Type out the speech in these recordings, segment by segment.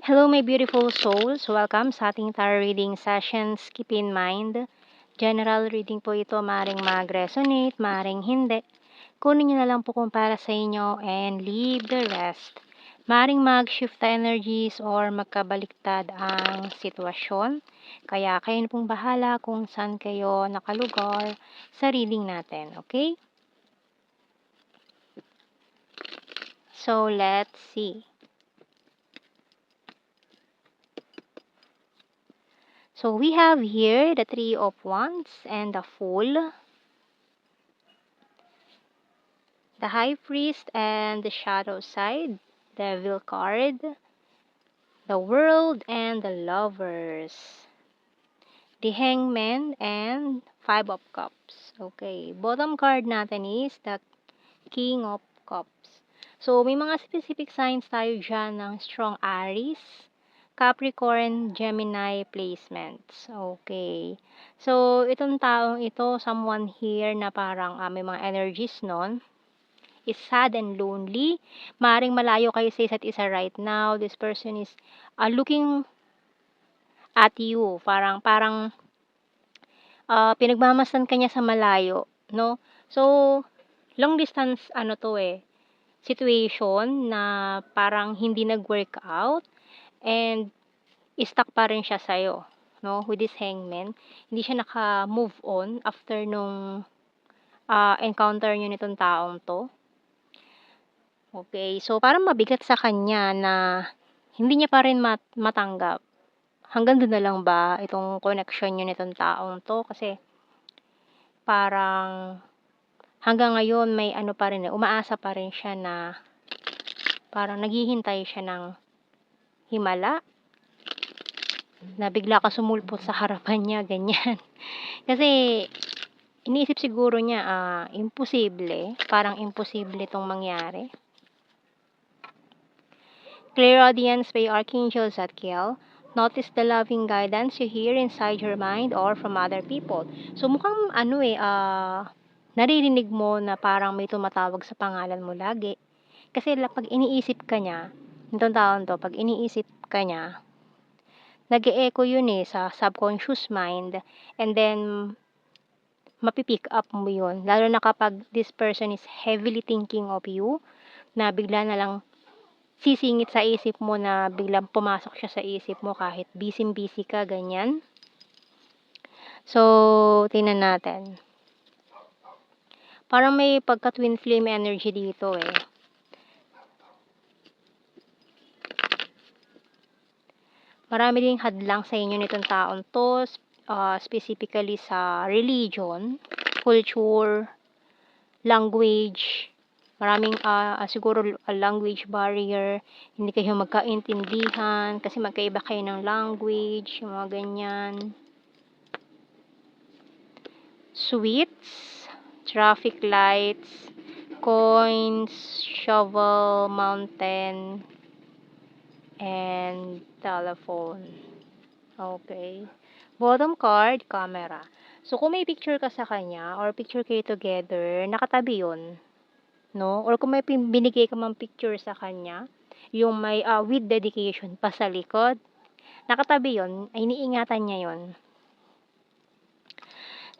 Hello, my beautiful souls. Welcome sa ating tarot reading sessions. Keep in mind, general reading po ito. Maring mag-resonate, maring hindi. Kunin nyo na lang po kung para sa inyo and leave the rest. Maring mag-shift energies or magkabaliktad ang sitwasyon. Kaya kayo na pong bahala kung saan kayo nakalugar sa reading natin. Okay? So, let's see. So, we have here the Three of Wands and the Fool, the High Priest and the Shadow Side, Devil card, the World and the Lovers, the Hangman and Five of Cups. Okay, bottom card natin is the King of Cups. So, may mga specific signs tayo dyan ng strong Aries, Capricorn, Gemini placements. Okay. So, itong taong ito, someone here na parang may mga energies nun, is sad and lonely. Maaring malayo kayo sa isa't isa right now. This person is looking at you. Parang pinagmamasdan ka niya sa malayo, no? So, long distance situation na parang hindi nag-work out and stuck pa rin siya sa'yo, no? With this hangman, hindi siya naka-move on after nung encounter niyo nitong taong to. Okay, so parang mabigat sa kanya na hindi niya pa rin matanggap. Hanggang doon na lang ba itong connection niyo nitong taong to? Kasi parang hanggang ngayon may pa rin, umaasa pa rin siya na parang naghihintay siya ng himala, na bigla ka sumulpot sa harapan niya, ganyan. Kasi iniisip siguro niya, parang imposible itong mangyari. Clear audience by Archangel Zadkiel. Notice the loving guidance you hear inside your mind or from other people. So mukhang naririnig mo na parang may tumatawag sa pangalan mo lagi. Kasi pag iniisip ka niya, itong taon to, pag iniisip ka niya, nag-e-echo yun sa subconscious mind, and then mapipick up mo yun. Lalo na kapag this person is heavily thinking of you, na bigla na lang sisingit sa isip mo, na biglang pumasok siya sa isip mo kahit busy ka, ganyan. So, tingnan natin. Parang may pagka-twin flame energy dito Marami ding hadlang sa inyo nitong taon to, specifically sa religion, culture, language. Maraming siguro language barrier, hindi kayo magkaintindihan kasi magkaiba kayo ng language, yung mga ganyan. Sweets, traffic lights, coins, shovel, mountain, and telephone. Okay. Bottom card, camera. So, kung may picture ka sa kanya or picture kayo together, nakatabi yun. No? Or kung may binigay ka mang picture sa kanya, yung may with dedication pa sa likod, nakatabi yun, ay iniingatan niya yun.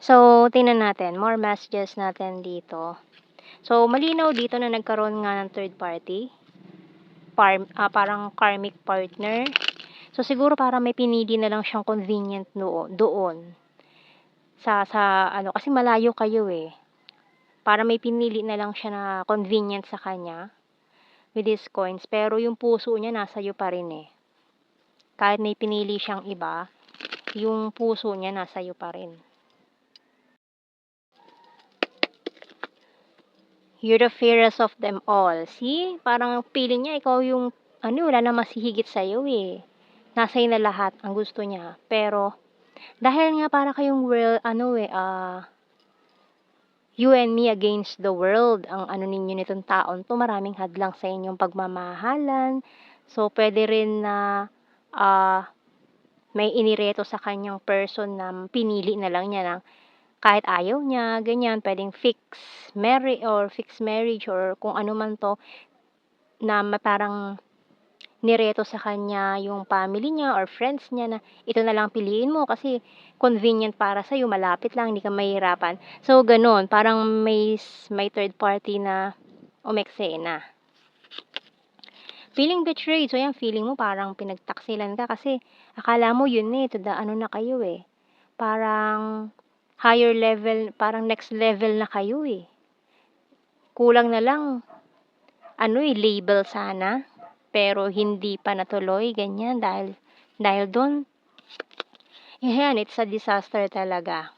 So, tingnan natin, more messages natin dito. So, malinaw dito na nagkaroon nga ng third party, parang karmic partner. So, siguro para may pinili na lang siyang convenient doon. Kasi malayo kayo Para may pinili na lang siya na convenient sa kanya with these coins. Pero yung puso niya nasa iyo pa rin Kahit may pinili siyang iba, yung puso niya nasa iyo pa rin. You're the fairest of them all. See? Parang feeling niya ikaw yung wala na masihigit sa iyo Nasa iyo na lahat ang gusto niya. Pero dahil nga para kayong you and me against the world, ang ninyo nitong taon to, maraming hadlang sa inyong pagmamahalan. So, pwede rin na may inireto sa kanyang person na pinili na lang niya ng kahit ayaw niya, ganyan, pwedeng fixed marriage or kung ano man to, na parang nireto sa kanya yung family niya or friends niya na ito na lang piliin mo kasi convenient para sa'yo, malapit lang, hindi ka mahihirapan. So, gano'n. Parang may third party na umeksena. Feeling betrayed. So, yan, feeling mo parang pinagtaksilan ka kasi akala mo yun to the ano na kayo parang higher level, parang next level na kayo Kulang na lang, label sana, pero hindi pa natuloy, ganyan, dahil doon, yan, it's a disaster talaga.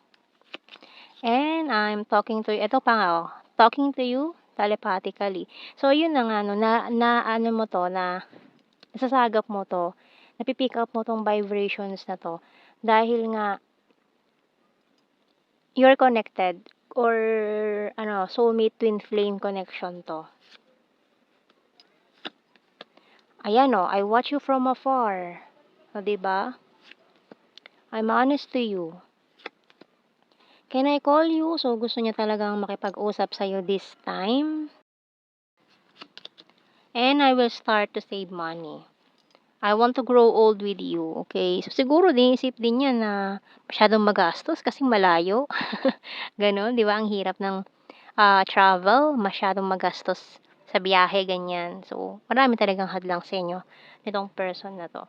And I'm talking to you, ito pa nga, talking to you telepathically. So, yun na nga, no, na ano mo to, na nasasagap mo to, napipick up mo tong vibrations na to, dahil nga, you're connected, or, soulmate twin flame connection to. Ayan I watch you from afar. O, diba? I'm honest to you. Can I call you? So, gusto niya talagang makipag-usap sa'yo this time. And I will start to save money. I want to grow old with you, okay? So, siguro iniisip din niya na masyadong magastos kasi malayo. Gano'n, di ba? Ang hirap ng travel, masyadong magastos sa biyahe, ganyan. So, marami talagang hadlang sa inyo nitong person na to.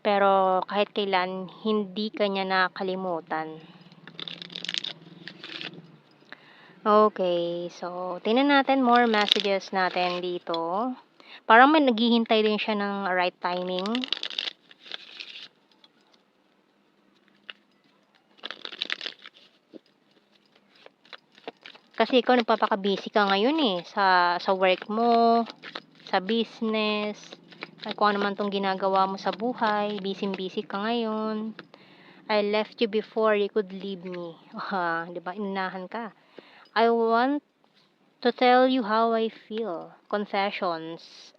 Pero kahit kailan, hindi ka niya nakakalimutan. Okay, so tingnan natin more messages natin dito. Parang may naghihintay din siya ng right timing. Kasi ikaw nagpapaka-busy ka ngayon sa work mo, sa business, kung ano man tong ginagawa mo sa buhay, busy-busy ka ngayon. I left you before you could leave me. 'Di ba? Inunahan ka. I want to tell you how I feel. Confessions.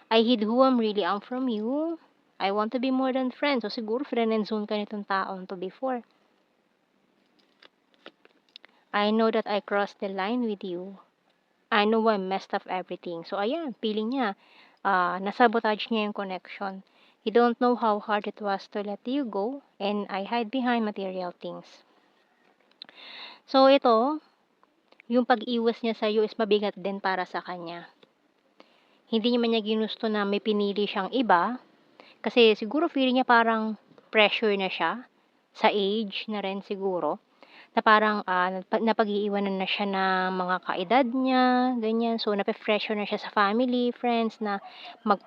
I hid who I'm really am from you. I want to be more than friends. So, siguro friend and zone ka nitong taon to before. I know that I crossed the line with you. I know I messed up everything. So, ayan, feeling niya, nasabotage niya yung connection. You don't know how hard it was to let you go, and I hide behind material things. So, ito, yung pag-iwas niya sa'yo is mabigat din para sa kanya. Hindi naman niya ginusto na may pinili siyang iba, kasi siguro feeling niya parang pressure na siya, sa age na rin siguro, na parang napag-iiwanan na siya ng mga kaedad niya, ganyan. So, nape-pressure na siya sa family, friends na mag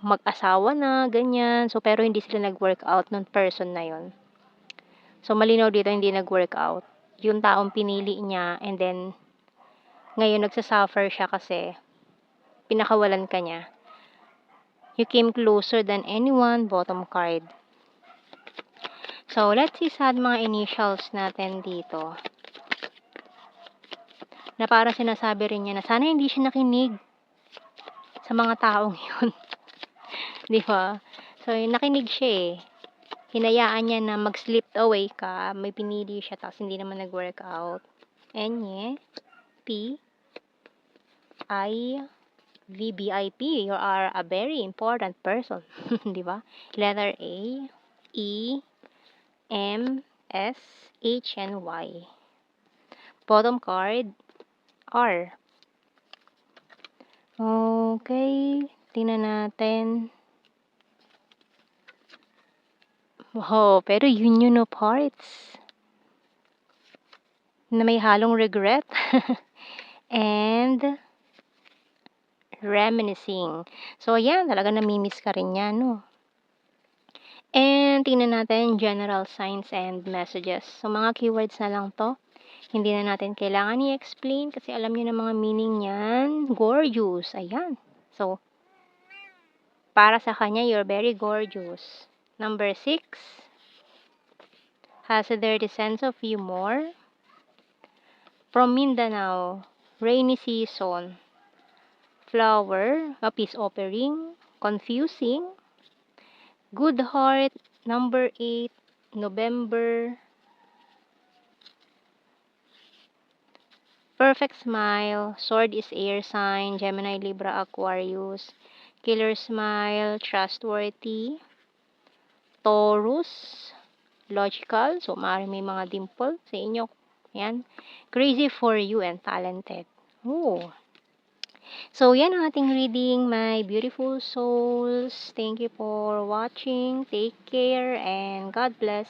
mag-asawa na, ganyan. So, pero hindi sila nag-workout nung person na yon. So, malinaw dito hindi nag-workout. Yung taong pinili niya, and then ngayon nagsasuffer siya kasi pinakawalan ka niya. You came closer than anyone, bottom card. So, let's see sa mga initials natin dito. Na parang sinasabi rin niya na sana hindi siya nakinig sa mga taong yun. Di ba? So, nakinig siya Hinayaan niya na mag-slip away ka. May pinili siya tapos hindi naman nag-workout. Enye, P, I, V, B, I, P. You are a very important person. Di ba? Letter A, E, M, S, H, and Y. Bottom card, R. Okay, tingnan natin. Wow, pero yun of hearts. Na may halong regret. And reminiscing. So, ayan, talaga namimiss ka rin yan, no? And tingnan natin general signs and messages. So, mga keywords na lang to. Hindi na natin kailangan i-explain kasi alam niyo na mga meaning niyan. Gorgeous. Ayan. So, para sa kanya, you're very gorgeous. Number 6, has a dirty sense of humor. From Mindanao, rainy season. Flower, a peace offering. Confusing. Good heart. Number 8, November. Perfect smile. Sword is air sign. Gemini, Libra, Aquarius. Killer smile, trustworthy. Taurus, logical. So, maaaring may mga dimple sa inyo. Yan. Crazy for you and talented. Oh. So, yan ang ating reading, my beautiful souls. Thank you for watching. Take care and God bless.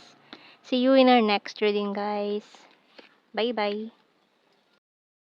See you in our next reading, guys. Bye-bye.